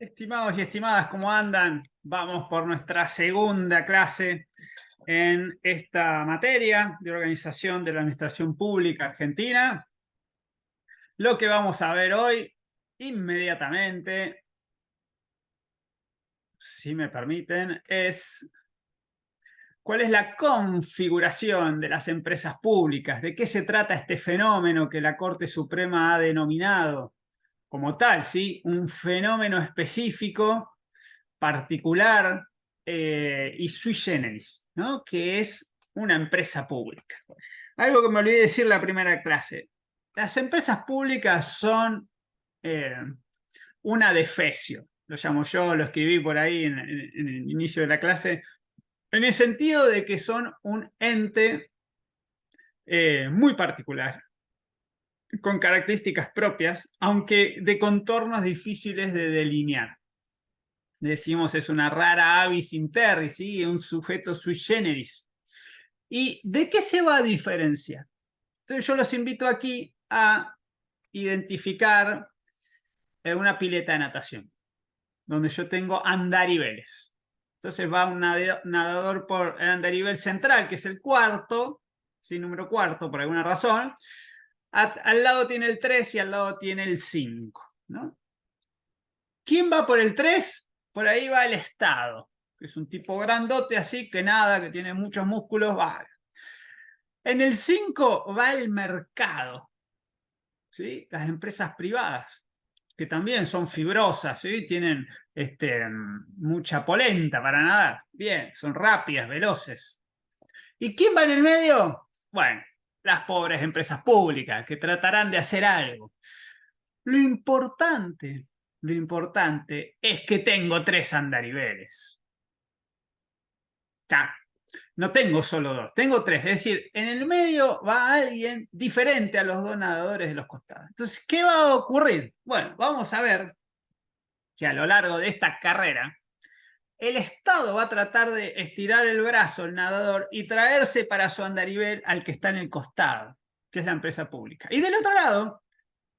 Estimados y estimadas, ¿cómo andan? Vamos por nuestra segunda clase en esta materia de organización de la administración pública argentina. Lo que vamos a ver hoy, inmediatamente, si me permiten, es cuál es la configuración de las empresas públicas, de qué se trata este fenómeno que la Corte Suprema ha denominado como tal, ¿sí? Un fenómeno específico particular y sui generis, ¿no? Que es una empresa pública. Algo que me olvidé decir en la primera clase. Las empresas públicas son eh, una adefesio, lo llamo yo, lo escribí por ahí en el inicio de la clase, en el sentido de que son un ente muy particular, con características propias, aunque de contornos difíciles de delinear. Decimos es una rara avis in terris, ¿sí? Un sujeto sui generis. ¿Y de qué se va a diferenciar? Entonces yo los invito aquí a identificar una pileta de natación, donde yo tengo andariveles. Entonces va un nadador por el andarivel central, que es el cuarto, ¿sí? Número cuarto, por alguna razón. Al lado tiene el 3 y al lado tiene el 5, ¿no? ¿Quién va por el 3? Por ahí va el Estado, que es un tipo grandote así, que nada, que tiene muchos músculos, va. En el 5 va el mercado, ¿sí? Las empresas privadas, que también son fibrosas, ¿sí? Tienen mucha polenta para nadar. Bien, son rápidas, veloces. ¿Y quién va en el medio? Bueno, las pobres empresas públicas, que tratarán de hacer algo. Lo importante, lo importante es que tengo 3 andariveles. Ya, no tengo solo 2, tengo 3. Es decir, en el medio va alguien diferente a los 2 nadadores de los costados. Entonces, ¿qué va a ocurrir? Bueno, vamos a ver que a lo largo de esta carrera, el Estado va a tratar de estirar el brazo al nadador y traerse para su andarivel al que está en el costado, que es la empresa pública. Y del otro lado,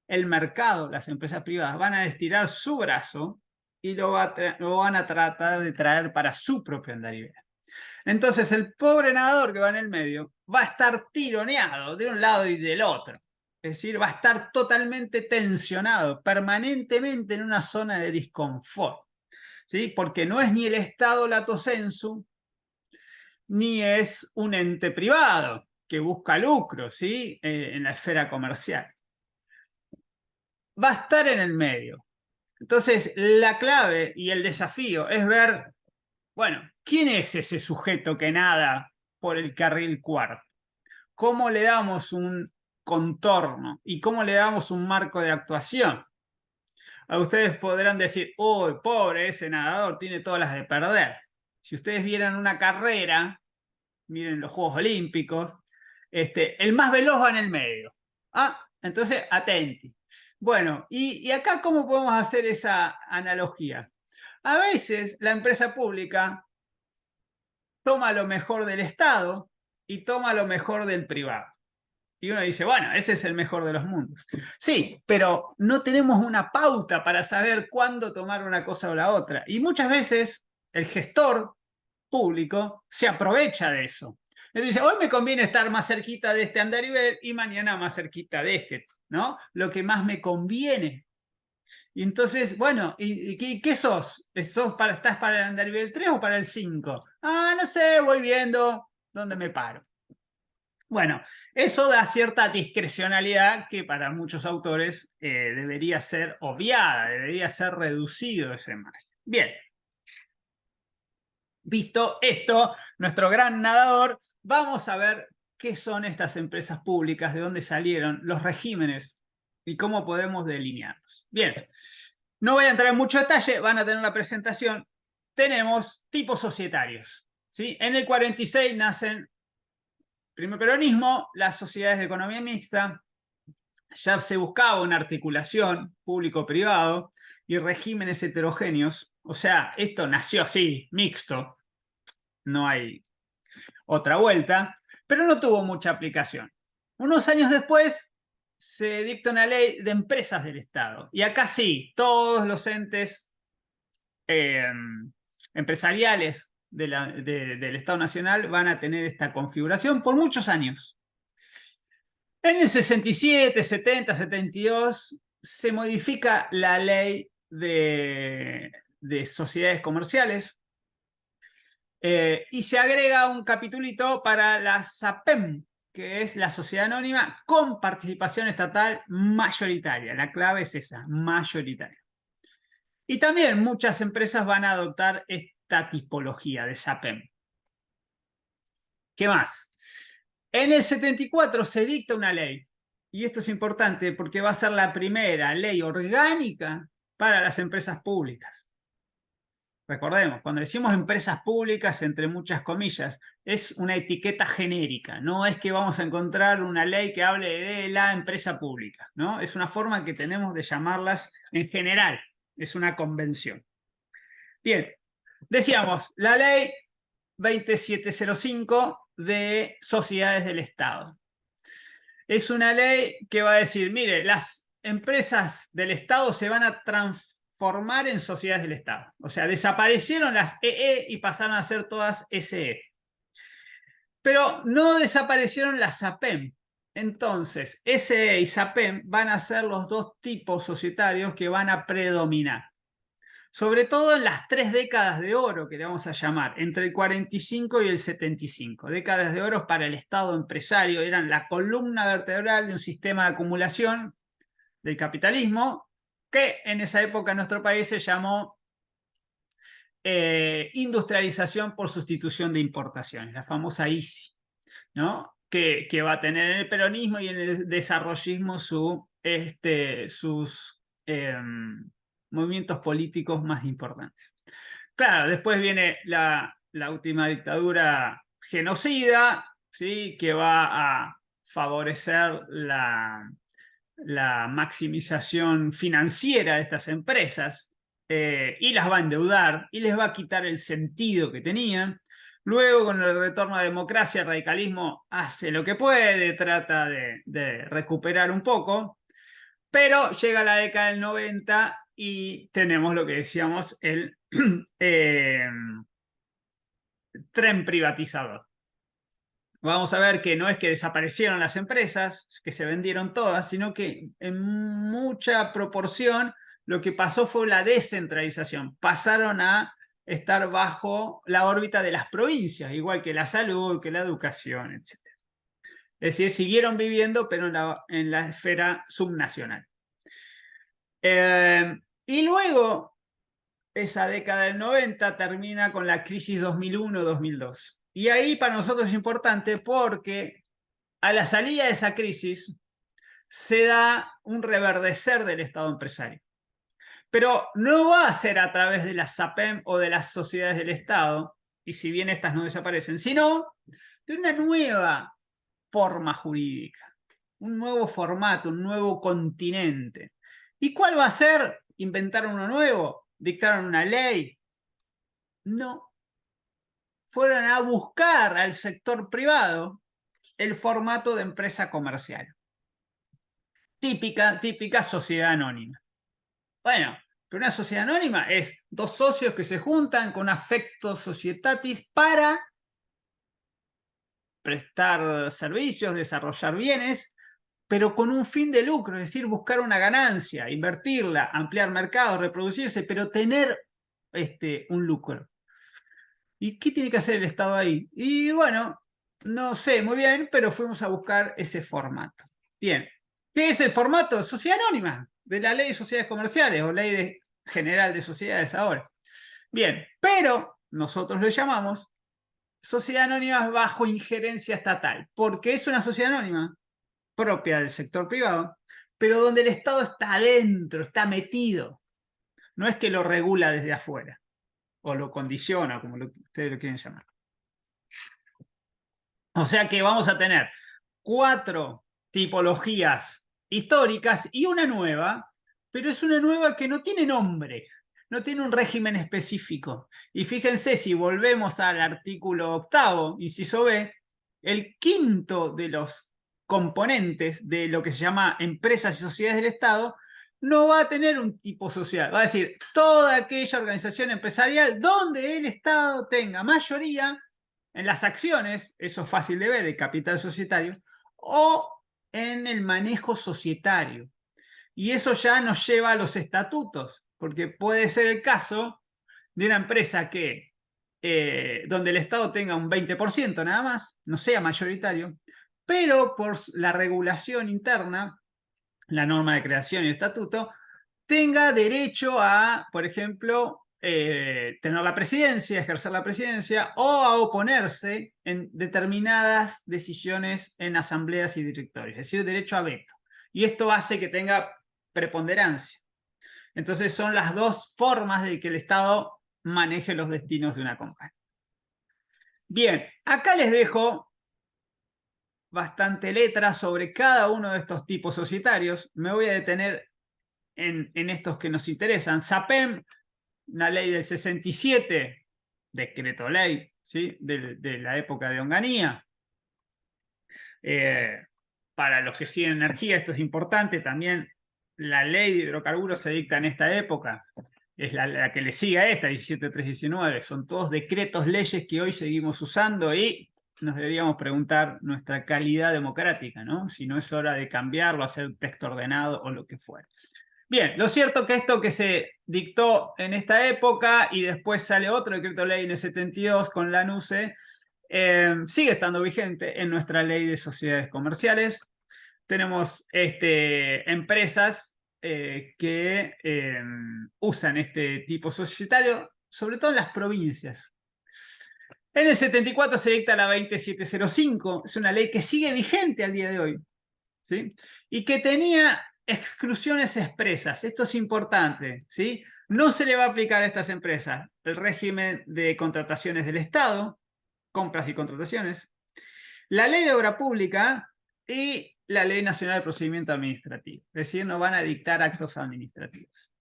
el mercado, las empresas privadas, van a estirar su brazo y lo van a tratar de traer para su propio andarivel. Entonces el pobre nadador que va en el medio va a estar tironeado de un lado y del otro. Es decir, va a estar totalmente tensionado, permanentemente en una zona de disconfort. ¿Sí? Porque no es ni el Estado lato sensu, ni es un ente privado que busca lucro, ¿sí? En la esfera comercial. Va a estar en el medio. Entonces, la clave y el desafío es ver, bueno, ¿quién es ese sujeto que nada por el carril cuarto? ¿Cómo le damos un contorno y cómo le damos un marco de actuación? A ustedes podrán decir, uy, pobre ese nadador, tiene todas las de perder. Si ustedes vieran una carrera, miren los Juegos Olímpicos, el más veloz va en el medio. Ah, entonces, atenti. Bueno, y acá, ¿cómo podemos hacer esa analogía? A veces la empresa pública toma lo mejor del Estado y toma lo mejor del privado. Y uno dice, bueno, ese es el mejor de los mundos. Sí, pero no tenemos una pauta para saber cuándo tomar una cosa o la otra. Y muchas veces el gestor público se aprovecha de eso. Él dice, hoy me conviene estar más cerquita de este andarivel y mañana más cerquita de este, ¿no? Lo que más me conviene. Y entonces, bueno, ¿y qué sos? ¿Estás para el andarivel 3 o para el 5? Ah, no sé, voy viendo dónde me paro. Bueno, eso da cierta discrecionalidad que para muchos autores debería ser obviada, debería ser reducido ese margen. Bien, visto esto, nuestro gran nadador, vamos a ver qué son estas empresas públicas, de dónde salieron, los regímenes y cómo podemos delinearlos. Bien, no voy a entrar en mucho detalle, van a tener la presentación. Tenemos tipos societarios. ¿Sí? En el 46 nacen primer peronismo, las sociedades de economía mixta, ya se buscaba una articulación público-privado y regímenes heterogéneos. O sea, esto nació así, mixto, no hay otra vuelta, pero no tuvo mucha aplicación. Unos años después se dicta una ley de empresas del Estado. Y acá sí, todos los entes empresariales del Estado Nacional van a tener esta configuración por muchos años. En el 67, 70, 72 se modifica la ley de sociedades comerciales y se agrega un capitulito para la SAPEM, que es la sociedad anónima con participación estatal mayoritaria. La clave es esa, mayoritaria. Y también muchas empresas van a adoptar esta tipología de SAPEM. ¿Qué más? En el 74 se dicta una ley, y esto es importante porque va a ser la primera ley orgánica para las empresas públicas. Recordemos, cuando decimos empresas públicas, entre muchas comillas, es una etiqueta genérica, no es que vamos a encontrar una ley que hable de la empresa pública, ¿no? Es una forma que tenemos de llamarlas en general, es una convención. Bien, decíamos, la ley 2705 de sociedades del Estado. Es una ley que va a decir, mire, las empresas del Estado se van a transformar en sociedades del Estado. O sea, desaparecieron las EE y pasaron a ser todas SE. Pero no desaparecieron las SAPEM. Entonces, SE y SAPEM van a ser los dos tipos societarios que van a predominar. Sobre todo en las 3 décadas de oro, que le vamos a llamar, entre el 45 y el 75. Décadas de oro para el Estado empresario, eran la columna vertebral de un sistema de acumulación del capitalismo, que en esa época en nuestro país se llamó industrialización por sustitución de importaciones, la famosa ISI, ¿no? Que va a tener en el peronismo y en el desarrollismo sus movimientos políticos más importantes. Claro, después viene la última dictadura genocida, ¿sí? Que va a favorecer la maximización financiera de estas empresas y las va a endeudar y les va a quitar el sentido que tenían. Luego, con el retorno a la democracia, el radicalismo hace lo que puede, trata de recuperar un poco, pero llega la década del 90 y tenemos lo que decíamos, el tren privatizador. Vamos a ver que no es que desaparecieron las empresas, que se vendieron todas, sino que en mucha proporción lo que pasó fue la descentralización. Pasaron a estar bajo la órbita de las provincias, igual que la salud, que la educación, etc. Es decir, siguieron viviendo, pero en la esfera subnacional. Y luego, esa década del 90 termina con la crisis 2001-2002. Y ahí para nosotros es importante porque a la salida de esa crisis se da un reverdecer del Estado empresario. Pero no va a ser a través de las SAPEM o de las sociedades del Estado, y si bien estas no desaparecen, sino de una nueva forma jurídica, un nuevo formato, un nuevo continente. ¿Y cuál va a ser? ¿Inventaron uno nuevo? ¿Dictaron una ley? No. Fueron a buscar al sector privado el formato de empresa comercial. Típica sociedad anónima. Bueno, pero una sociedad anónima es dos socios que se juntan con afecto societatis para prestar servicios, desarrollar bienes, pero con un fin de lucro, es decir, buscar una ganancia, invertirla, ampliar mercados, reproducirse, pero tener un lucro. ¿Y qué tiene que hacer el Estado ahí? Y bueno, no sé muy bien, pero fuimos a buscar ese formato. Bien, ¿qué es el formato? Sociedad anónima, de la ley de sociedades comerciales o ley general de sociedades ahora. Bien, pero nosotros lo llamamos sociedad anónima bajo injerencia estatal, porque es una sociedad anónima propia del sector privado, pero donde el Estado está adentro, está metido. No es que lo regula desde afuera o lo condiciona, como ustedes lo quieren llamar. O sea que vamos a tener 4 tipologías históricas y una nueva, pero es una nueva que no tiene nombre, no tiene un régimen específico. Y fíjense, si volvemos al artículo 8º, inciso B, el quinto de los componentes de lo que se llama empresas y sociedades del Estado no va a tener un tipo social. Va a decir, toda aquella organización empresarial donde el Estado tenga mayoría en las acciones, eso es fácil de ver, el capital societario, o en el manejo societario. Y eso ya nos lleva a los estatutos, porque puede ser el caso de una empresa que donde el Estado tenga un 20% nada más, no sea mayoritario, pero por la regulación interna, la norma de creación y estatuto, tenga derecho a, por ejemplo, tener la presidencia, ejercer la presidencia o a oponerse en determinadas decisiones en asambleas y directorios, es decir, derecho a veto. Y esto hace que tenga preponderancia. Entonces son las dos formas de que el Estado maneje los destinos de una compañía. Bien, acá les dejo bastante letra sobre cada uno de estos tipos societarios. Me voy a detener en estos que nos interesan. SAPEM, una ley del 67, decreto ley, ¿sí? de la época de Onganía. Para los que siguen energía, esto es importante. También la ley de hidrocarburos se dicta en esta época. Es la que le sigue a esta, 17319. Son todos decretos, leyes que hoy seguimos usando y nos deberíamos preguntar nuestra calidad democrática, ¿no? Si no es hora de cambiarlo, hacer texto ordenado o lo que fuera. Bien, lo cierto es que esto que se dictó en esta época y después sale otro decreto ley en el 72 con la NUCE, sigue estando vigente en nuestra ley de sociedades comerciales. Tenemos empresas que usan este tipo societario, sobre todo en las provincias. En el 74 se dicta la 20705, es una ley que sigue vigente al día de hoy, ¿sí? Y que tenía exclusiones expresas. Esto es importante, ¿sí? No se le va a aplicar a estas empresas el régimen de contrataciones del Estado, compras y contrataciones, la ley de obra pública y la ley nacional de procedimiento administrativo. Es decir, no van a dictar actos administrativos.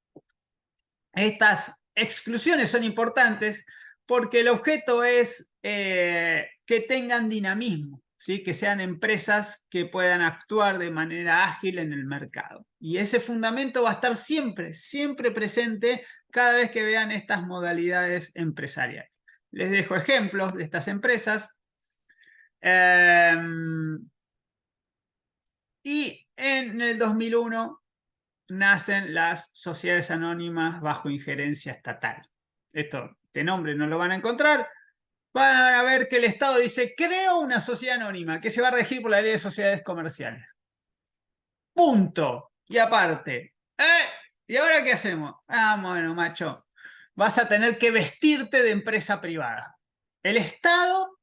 Estas exclusiones son importantes porque el objeto es que tengan dinamismo, ¿sí? Que sean empresas que puedan actuar de manera ágil en el mercado. Y ese fundamento va a estar siempre, siempre presente cada vez que vean estas modalidades empresariales. Les dejo ejemplos de estas empresas. Y en el 2001 nacen las sociedades anónimas bajo injerencia estatal. Esto, de nombre no lo van a encontrar. Van a ver que el Estado dice, creo una sociedad anónima que se va a regir por la ley de sociedades comerciales. Punto. Y aparte, ¿y ahora qué hacemos? Ah, bueno, macho, vas a tener que vestirte de empresa privada. El Estado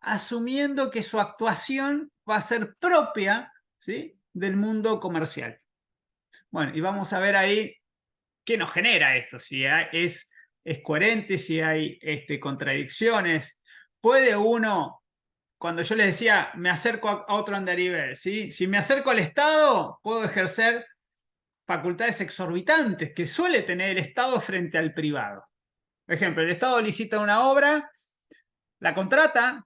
asumiendo que su actuación va a ser propia, ¿sí?, del mundo comercial. Bueno, y vamos a ver ahí qué nos genera esto, si es coherente, si hay contradicciones. ¿Puede uno, cuando yo les decía, me acerco a otro andarivel, ¿sí? Si me acerco al Estado, puedo ejercer facultades exorbitantes que suele tener el Estado frente al privado? Por ejemplo, el Estado licita una obra, la contrata,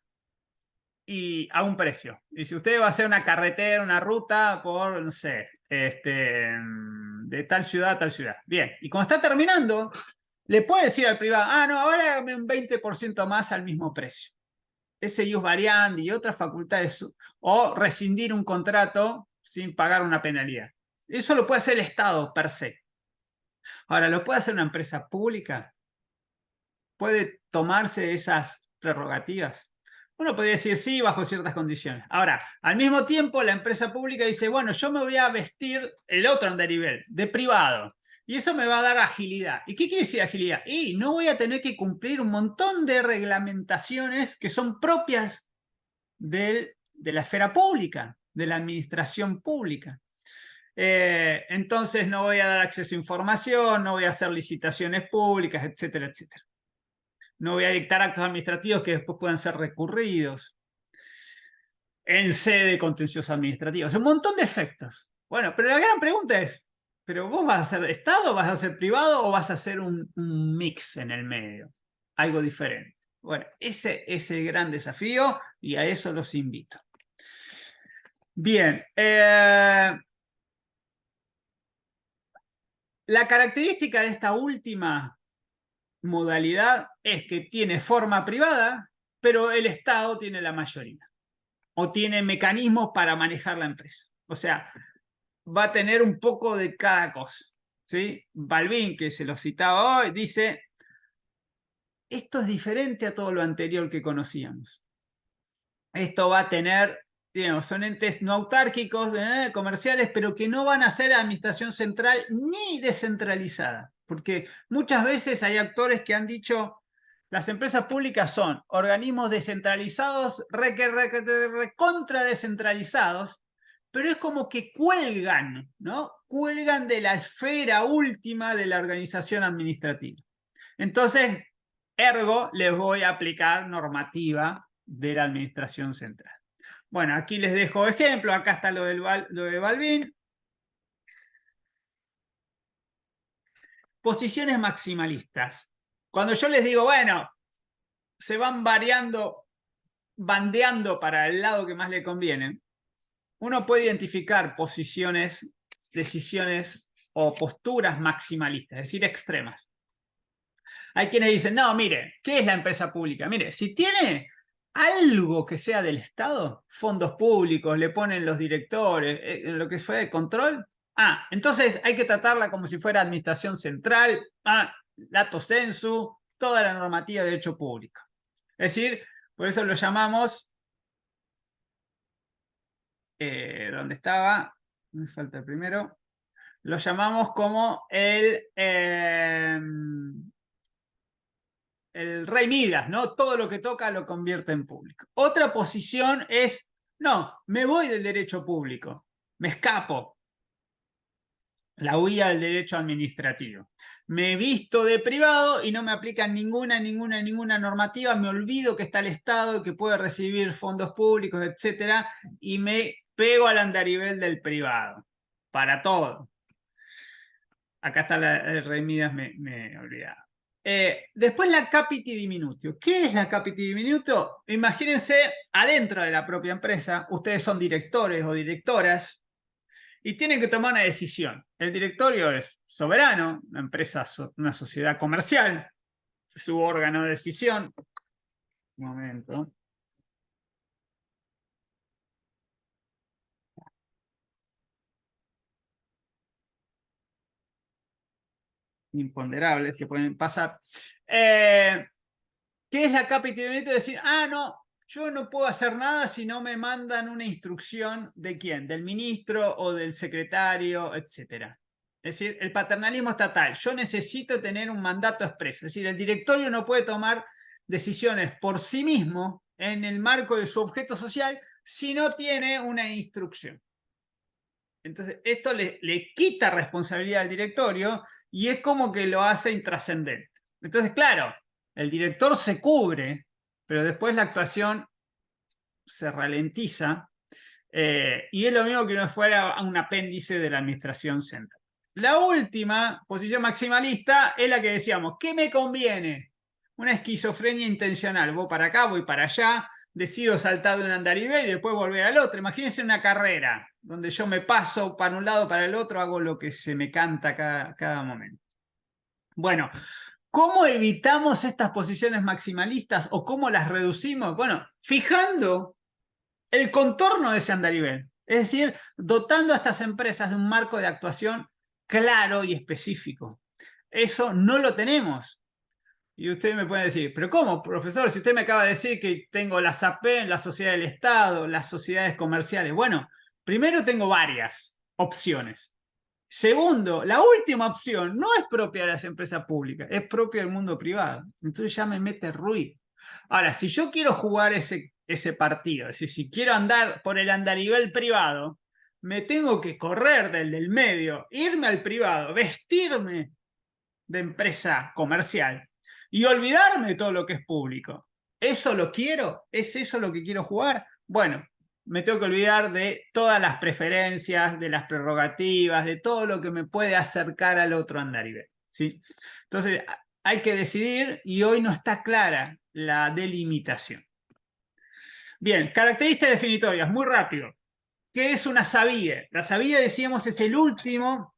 y a un precio. Y si usted va a hacer una carretera, una ruta por, no sé, de tal ciudad a tal ciudad. Bien, y cuando está terminando, le puede decir al privado, ah, no, ahora dame un 20% más al mismo precio. Ese ius variandi y otras facultades, o rescindir un contrato sin pagar una penalidad. Eso lo puede hacer el Estado per se. Ahora, ¿lo puede hacer una empresa pública? ¿Puede tomarse esas prerrogativas? Uno podría decir sí, bajo ciertas condiciones. Ahora, al mismo tiempo, la empresa pública dice, bueno, yo me voy a vestir el otro andarivel, de privado, y eso me va a dar agilidad. ¿Y qué quiere decir agilidad? Y no voy a tener que cumplir un montón de reglamentaciones que son propias de la esfera pública, de la administración pública. Entonces no voy a dar acceso a información, no voy a hacer licitaciones públicas, etcétera, etcétera. No voy a dictar actos administrativos que después puedan ser recurridos en sede contencioso administrativa. Es un montón de efectos. Bueno, pero la gran pregunta es, ¿pero vos vas a ser Estado, vas a ser privado o vas a hacer un mix en el medio? Algo diferente. Bueno, ese es el gran desafío y a eso los invito. Bien. La característica de esta última modalidad es que tiene forma privada, pero el Estado tiene la mayoría o tiene mecanismos para manejar la empresa. O sea, va a tener un poco de cada cosa. ¿Sí? Balbín, que se lo citaba hoy, dice, esto es diferente a todo lo anterior que conocíamos. Esto va a tener, digamos, son entes no autárquicos, comerciales, pero que no van a ser administración central ni descentralizada. Porque muchas veces hay actores que han dicho, las empresas públicas son organismos descentralizados, recontra descentralizados, pero es como que cuelgan, ¿no? Cuelgan de la esfera última de la organización administrativa. Entonces, ergo, les voy a aplicar normativa de la administración central. Bueno, aquí les dejo ejemplo, acá está lo de Balbín. Posiciones maximalistas. Cuando yo les digo, bueno, se van variando, bandeando para el lado que más le conviene, uno puede identificar posiciones, decisiones o posturas maximalistas, es decir, extremas. Hay quienes dicen, no, mire, ¿qué es la empresa pública? Mire, si tiene algo que sea del Estado, fondos públicos, le ponen los directores, lo que fue de control, entonces hay que tratarla como si fuera administración central, lato sensu, toda la normativa de derecho público. Es decir, por eso lo llamamos, ¿dónde estaba? Me falta el primero. Lo llamamos como el rey Midas, ¿no? Todo lo que toca lo convierte en público. Otra posición es, no, me voy del derecho público, me escapo, la huida del derecho administrativo. Me visto de privado y no me aplican ninguna normativa, me olvido que está el Estado, que puede recibir fondos públicos, etcétera, y me pego al andarivel del privado, para todo. Acá está el rey Midas, me olvidaba. Después la capiti diminutio. ¿Qué es la capiti diminutio? Imagínense adentro de la propia empresa, ustedes son directores o directoras y tienen que tomar una decisión. El directorio es soberano, una empresa, una sociedad comercial, su órgano de decisión. Un momento. Imponderables que pueden pasar. ¿Qué es la capiti diminutio? Decir, no, yo no puedo hacer nada si no me mandan una instrucción de quién, del ministro o del secretario, etcétera. Es decir, el paternalismo estatal. Yo necesito tener un mandato expreso. Es decir, el directorio no puede tomar decisiones por sí mismo en el marco de su objeto social si no tiene una instrucción. Entonces, esto le quita responsabilidad al directorio y es como que lo hace intrascendente. Entonces, claro, el director se cubre, pero después la actuación se ralentiza y es lo mismo que no fuera un apéndice de la administración central. La última posición maximalista es la que decíamos, ¿qué me conviene? Una esquizofrenia intencional, voy para acá, voy para allá, decido saltar de un andarivel y después volver al otro. Imagínense una carrera donde yo me paso para un lado, para el otro, hago lo que se me canta cada momento. Bueno, ¿cómo evitamos estas posiciones maximalistas o cómo las reducimos? Bueno, fijando el contorno de ese andarivel. Es decir, dotando a estas empresas de un marco de actuación claro y específico. Eso no lo tenemos. Y usted me puede decir, pero ¿cómo, profesor? Si usted me acaba de decir que tengo la SAPEN, la Sociedad del Estado, las sociedades comerciales. Bueno, primero tengo varias opciones. Segundo, la última opción no es propia de las empresas públicas, es propia del mundo privado. Entonces ya me mete ruido. Ahora, si yo quiero jugar ese partido, es decir, si quiero andar por el andarivel privado, me tengo que correr del medio, irme al privado, vestirme de empresa comercial y olvidarme de todo lo que es público. ¿Eso lo quiero? ¿Es eso lo que quiero jugar? Bueno, me tengo que olvidar de todas las preferencias, de las prerrogativas, de todo lo que me puede acercar al otro andarivel. ¿Sí? Entonces, hay que decidir y hoy no está clara la delimitación. Bien, características definitorias, muy rápido. ¿Qué es una sabía? La sabía, decíamos, es el último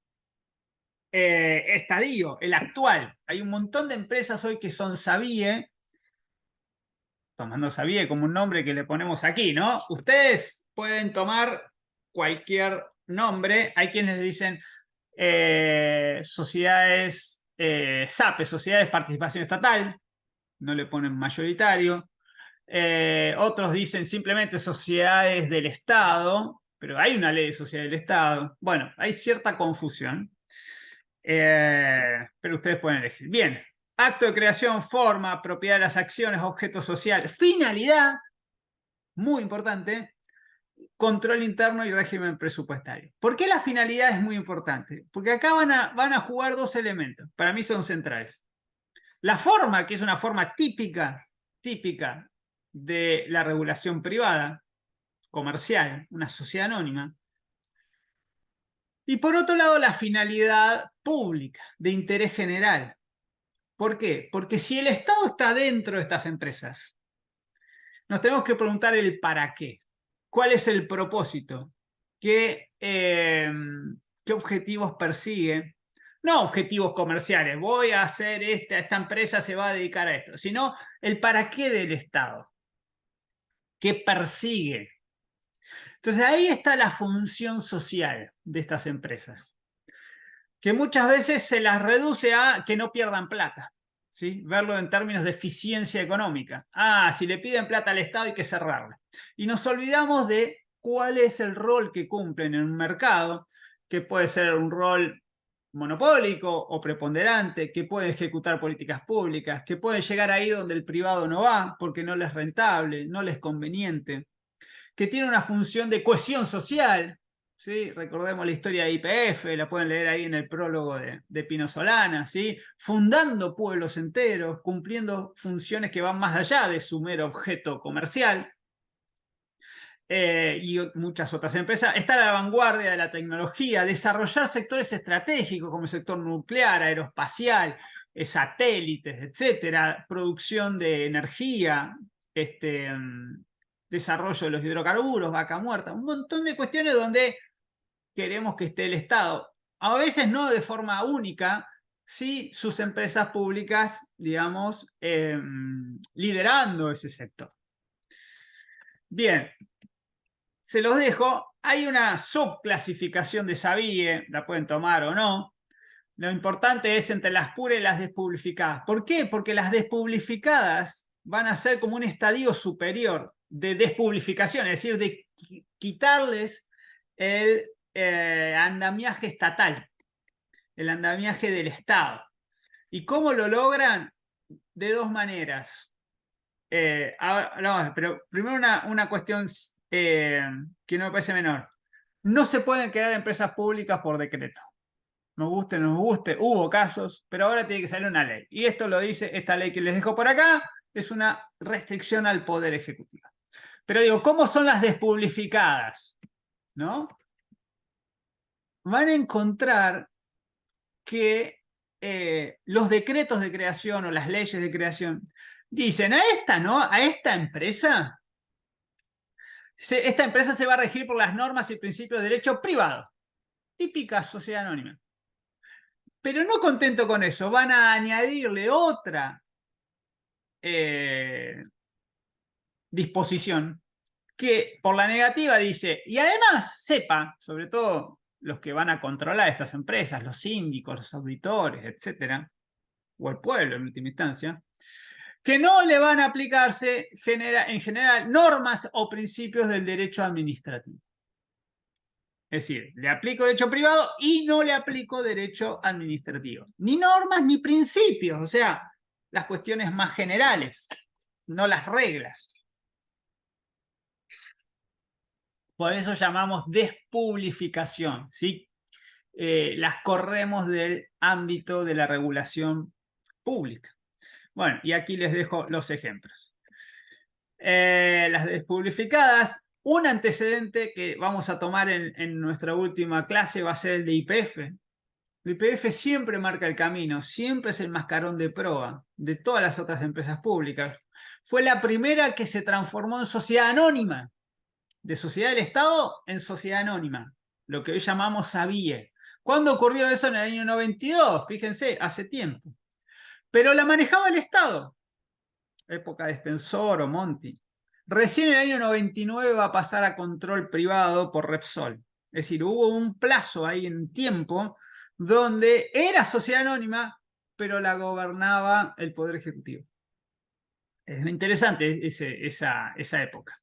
estadio, el actual. Hay un montón de empresas hoy que son SABIE, tomando SABIE como un nombre que le ponemos aquí, ¿no? Ustedes pueden tomar cualquier nombre. Hay quienes dicen sociedades SAPE, sociedades de participación estatal, no le ponen mayoritario. Otros dicen simplemente sociedades del Estado, pero hay una ley de sociedades del Estado. Bueno, hay cierta confusión, pero ustedes pueden elegir. Bien, acto de creación, forma, propiedad de las acciones, objeto social, finalidad, muy importante, control interno y régimen presupuestario. ¿Por qué la finalidad es muy importante? Porque acá van a jugar dos elementos, para mí son centrales. La forma, que es una forma típica de la regulación privada, comercial, una sociedad anónima. Y por otro lado, la finalidad pública, de interés general. ¿Por qué? Porque si el Estado está dentro de estas empresas, nos tenemos que preguntar el para qué. ¿Cuál es el propósito? ¿Qué objetivos persigue? No objetivos comerciales, voy a hacer esta empresa se va a dedicar a esto, sino el para qué del Estado. ¿Qué persigue? Entonces ahí está la función social de estas empresas, que muchas veces se las reduce a que no pierdan plata, ¿sí? Verlo en términos de eficiencia económica. Si le piden plata al Estado hay que cerrarla. Y nos olvidamos de cuál es el rol que cumplen en un mercado, que puede ser un rol monopólico o preponderante, que puede ejecutar políticas públicas, que puede llegar ahí donde el privado no va porque no les es rentable, no les es conveniente, que tiene una función de cohesión social, ¿sí? Recordemos la historia de YPF, la pueden leer ahí en el prólogo de Pino Solana, ¿sí? Fundando pueblos enteros, cumpliendo funciones que van más allá de su mero objeto comercial. Y muchas otras empresas, estar a la vanguardia de la tecnología, desarrollar sectores estratégicos como el sector nuclear, aeroespacial, satélites, etcétera, producción de energía, desarrollo de los hidrocarburos, vaca muerta, un montón de cuestiones donde queremos que esté el Estado. A veces no de forma única, sí sus empresas públicas, digamos, liderando ese sector. Bien, se los dejo. Hay una subclasificación de SABIE, la pueden tomar o no. Lo importante es entre las puras y las despublificadas. ¿Por qué? Porque las despublificadas van a ser como un estadio superior de despublificación, es decir, de quitarles el andamiaje estatal, el andamiaje del Estado. ¿Y cómo lo logran? De dos maneras. No, pero primero una cuestión que no me parece menor. No se pueden crear empresas públicas por decreto. Nos guste, no nos guste, hubo casos, pero ahora tiene que salir una ley. Y esto lo dice esta ley que les dejo por acá, es una restricción al poder ejecutivo. Pero digo, ¿cómo son las despublificadas? ¿No? Van a encontrar que los decretos de creación o las leyes de creación dicen a esta, ¿no? A esta empresa esta empresa se va a regir por las normas y principios de derecho privado. Típica sociedad anónima. Pero no contento con eso, van a añadirle otra disposición que por la negativa dice, y además sepa, sobre todo los que van a controlar estas empresas, los síndicos, los auditores, etcétera, o el pueblo en última instancia, que no le van a aplicarse en general normas o principios del derecho administrativo. Es decir, le aplico derecho privado y no le aplico derecho administrativo. Ni normas ni principios, o sea, las cuestiones más generales, no las reglas. Por eso llamamos despublificación, ¿sí? Las corremos del ámbito de la regulación pública. Bueno, y aquí les dejo los ejemplos. Las despublificadas, un antecedente que vamos a tomar en nuestra última clase va a ser el de YPF. El YPF siempre marca el camino, siempre es el mascarón de proa de todas las otras empresas públicas. Fue la primera que se transformó en sociedad anónima, de sociedad del Estado en sociedad anónima, lo que hoy llamamos SABIE. ¿Cuándo ocurrió eso? En el año 92, fíjense, hace tiempo. Pero la manejaba el Estado, época de Extensor o Monti. Recién en el año 99 va a pasar a control privado por Repsol. Es decir, hubo un plazo ahí en tiempo donde era sociedad anónima, pero la gobernaba el Poder Ejecutivo. Es interesante esa época.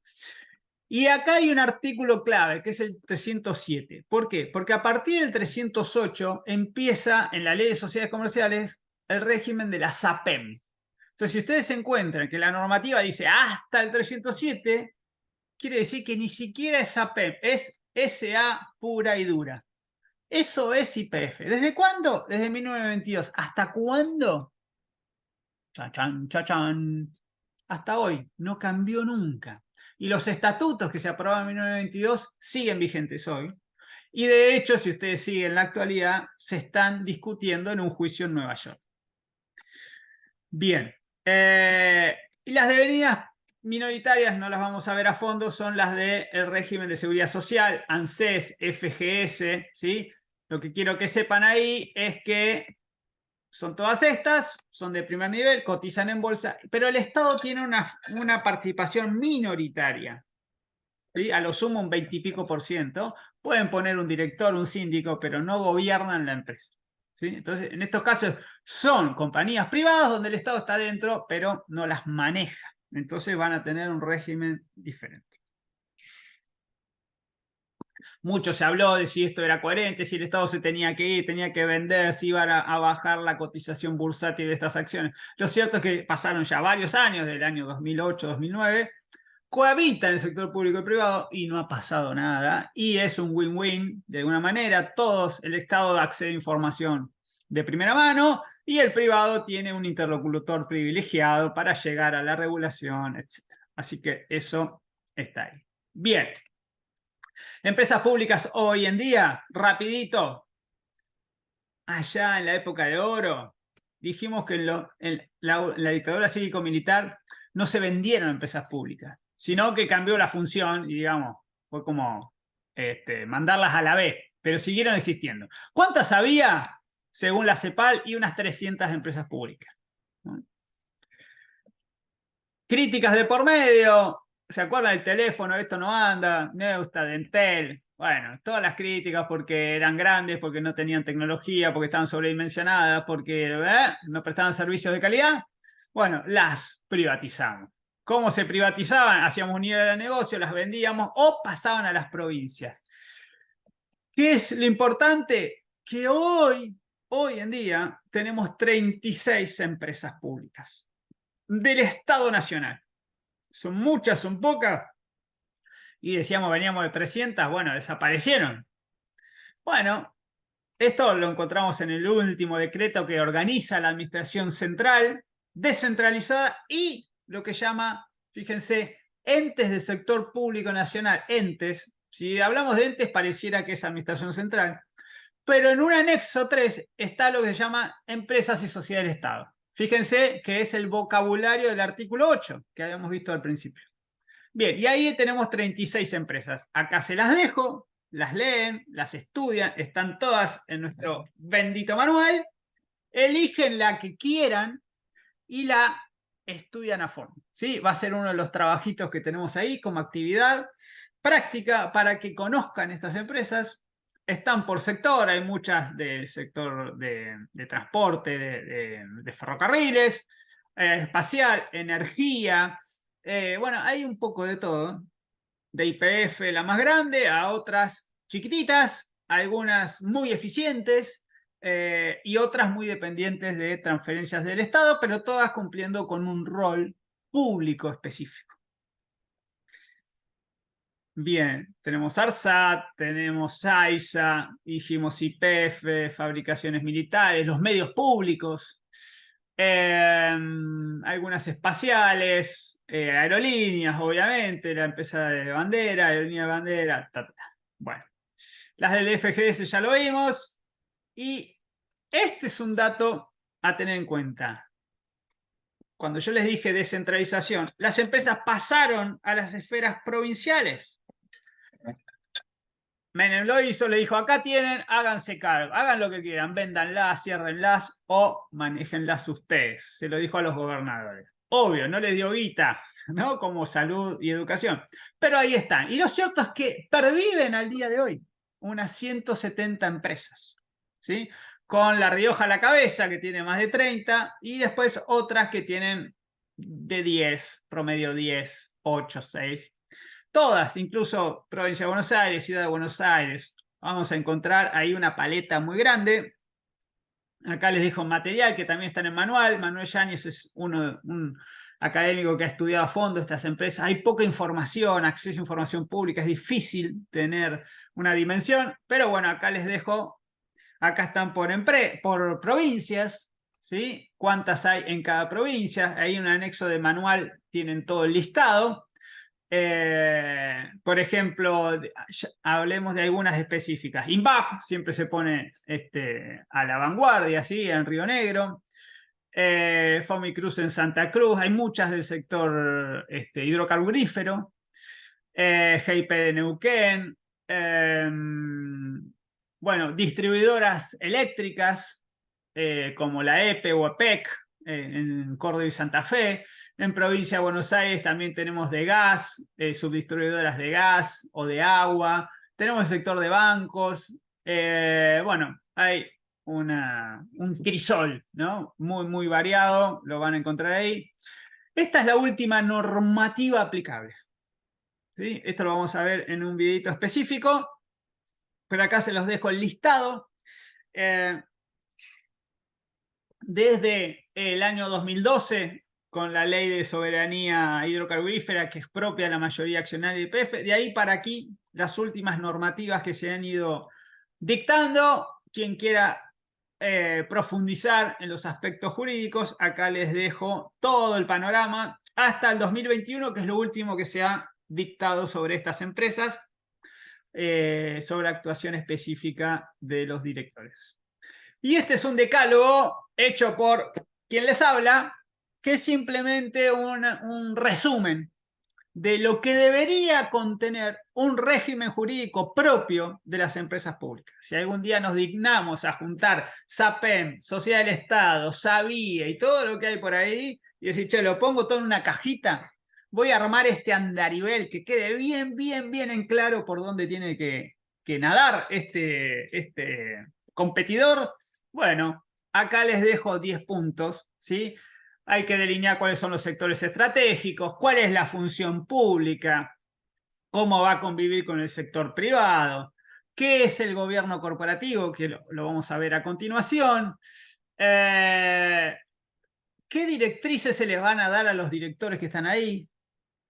Y acá hay un artículo clave, que es el 307. ¿Por qué? Porque a partir del 308 empieza en la Ley de Sociedades Comerciales el régimen de la SAPEM. Entonces, si ustedes encuentran que la normativa dice hasta el 307, quiere decir que ni siquiera es SAPEM, es SA pura y dura. Eso es YPF. ¿Desde cuándo? Desde 1922. ¿Hasta cuándo? Chachán, chachán. Hasta hoy. No cambió nunca. Y los estatutos que se aprobaron en 1922 siguen vigentes hoy. Y de hecho, si ustedes siguen la actualidad, se están discutiendo en un juicio en Nueva York. Bien. Y las devenidas minoritarias no las vamos a ver a fondo, son las del régimen de seguridad social, ANSES, FGS, ¿sí? Lo que quiero que sepan ahí es que son todas estas, son de primer nivel, cotizan en bolsa, pero el Estado tiene una participación minoritaria, ¿sí? A lo sumo un 20 y pico %. Pueden poner un director, un síndico, pero no gobiernan la empresa. ¿Sí? Entonces, en estos casos son compañías privadas donde el Estado está dentro, pero no las maneja. Entonces van a tener un régimen diferente. Mucho se habló de si esto era coherente, si el Estado se tenía que ir, tenía que vender, si iban a bajar la cotización bursátil de estas acciones. Lo cierto es que pasaron ya varios años, del año 2008, 2009, cohabitan el sector público y privado y no ha pasado nada. Y es un win-win, de alguna manera. Todos, el Estado accede a información de primera mano y el privado tiene un interlocutor privilegiado para llegar a la regulación, etc. Así que eso está ahí. Bien. Empresas públicas hoy en día, rapidito. Allá en la época de oro, dijimos que en la dictadura cívico-militar no se vendieron empresas públicas, sino que cambió la función y, digamos, fue como mandarlas a la B, pero siguieron existiendo. ¿Cuántas había? Según la CEPAL, y unas 300 empresas públicas. Críticas de por medio, ¿se acuerdan del teléfono? Esto no anda, Neusta, Entel. Bueno, todas las críticas porque eran grandes, porque no tenían tecnología, porque estaban sobredimensionadas, porque no prestaban servicios de calidad. Bueno, las privatizamos. ¿Cómo se privatizaban? Hacíamos unidades de negocio, las vendíamos o pasaban a las provincias. ¿Qué es lo importante? Que hoy en día, tenemos 36 empresas públicas del Estado Nacional. Son muchas, son pocas. Y decíamos, veníamos de 300, bueno, desaparecieron. Bueno, esto lo encontramos en el último decreto que organiza la administración central, descentralizada y lo que llama, fíjense, entes del sector público nacional. Entes, si hablamos de entes pareciera que es administración central, pero en un anexo 3 está lo que se llama empresas y sociedades del Estado. Fíjense que es el vocabulario del artículo 8 que habíamos visto al principio. Bien, y ahí tenemos 36 empresas. Acá se las dejo, las leen, las estudian, están todas en nuestro bendito manual, eligen la que quieran y la estudian a fondo. ¿Sí? Va a ser uno de los trabajitos que tenemos ahí como actividad práctica para que conozcan estas empresas. Están por sector, hay muchas del sector de transporte, de ferrocarriles, espacial, energía. Bueno, hay un poco de todo. De YPF la más grande a otras chiquititas, algunas muy eficientes y otras muy dependientes de transferencias del Estado, pero todas cumpliendo con un rol público específico. Bien, tenemos ARSAT, tenemos AISA, dijimos YPF, fabricaciones militares, los medios públicos, algunas espaciales, aerolíneas, obviamente, la empresa de bandera, aerolínea de bandera, Bueno, las del FGS ya lo vimos. Y este es un dato a tener en cuenta. Cuando yo les dije descentralización, las empresas pasaron a las esferas provinciales. Menem lo hizo, le dijo, acá tienen, háganse cargo, hagan lo que quieran, véndanlas, ciérrenlas o manéjenlas ustedes. Se lo dijo a los gobernadores. Obvio, no les dio guita, ¿no? Como salud y educación. Pero ahí están. Y lo cierto es que perviven al día de hoy unas 170 empresas, ¿sí? Con La Rioja a la cabeza, que tiene más de 30, y después otras que tienen de 10, promedio 10, 8, 6. Todas, incluso Provincia de Buenos Aires, Ciudad de Buenos Aires. Vamos a encontrar ahí una paleta muy grande. Acá les dejo material que también está en el manual. Manuel Yáñez es un académico que ha estudiado a fondo estas empresas. Hay poca información, acceso a información pública, es difícil tener una dimensión, pero bueno, acá les dejo, acá están por provincias, ¿sí? ¿Cuántas hay en cada provincia? Ahí en un anexo de manual tienen todo el listado. Por ejemplo, hablemos de algunas específicas. INVAP siempre se pone a la vanguardia, ¿sí? En Río Negro. Fomicruz en Santa Cruz. Hay muchas del sector hidrocarburífero. GIP de Neuquén. Bueno, distribuidoras eléctricas como la EPE o EPEC en Córdoba y Santa Fe. En provincia de Buenos Aires también tenemos de gas, subdistribuidoras de gas o de agua. Tenemos el sector de bancos. Bueno, hay un crisol, ¿no? Muy, muy variado, lo van a encontrar ahí. Esta es la última normativa aplicable, ¿sí? Esto lo vamos a ver en un videito específico, pero acá se los dejo el listado. Desde el año 2012, con la ley de soberanía hidrocarburífera que expropia la mayoría accionaria de YPF, de ahí para aquí, las últimas normativas que se han ido dictando. Quien quiera profundizar en los aspectos jurídicos, acá les dejo todo el panorama hasta el 2021, que es lo último que se ha dictado sobre estas empresas, sobre actuación específica de los directores. Y este es un decálogo hecho por quien les habla, que es simplemente un resumen de lo que debería contener un régimen jurídico propio de las empresas públicas. Si algún día nos dignamos a juntar SAPEM, Sociedad del Estado, SABIE y todo lo que hay por ahí, y decir, che, lo pongo todo en una cajita, voy a armar este andarivel que quede bien, bien, bien en claro por dónde tiene que nadar este competidor. Bueno, acá les dejo 10 puntos, ¿sí? Hay que delinear cuáles son los sectores estratégicos, cuál es la función pública, cómo va a convivir con el sector privado, qué es el gobierno corporativo, que lo vamos a ver a continuación, qué directrices se les van a dar a los directores que están ahí,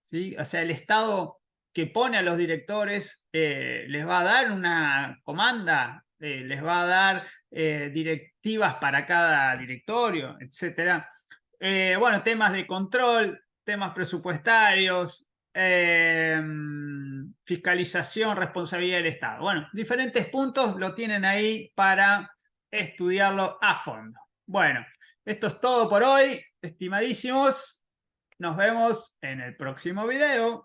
¿sí? O sea, el Estado que pone a los directores les va a dar una comanda, les va a dar directivas para cada directorio, etcétera. Bueno, temas de control, temas presupuestarios, fiscalización, responsabilidad del Estado. Bueno, diferentes puntos lo tienen ahí para estudiarlo a fondo. Bueno, esto es todo por hoy, estimadísimos. Nos vemos en el próximo video.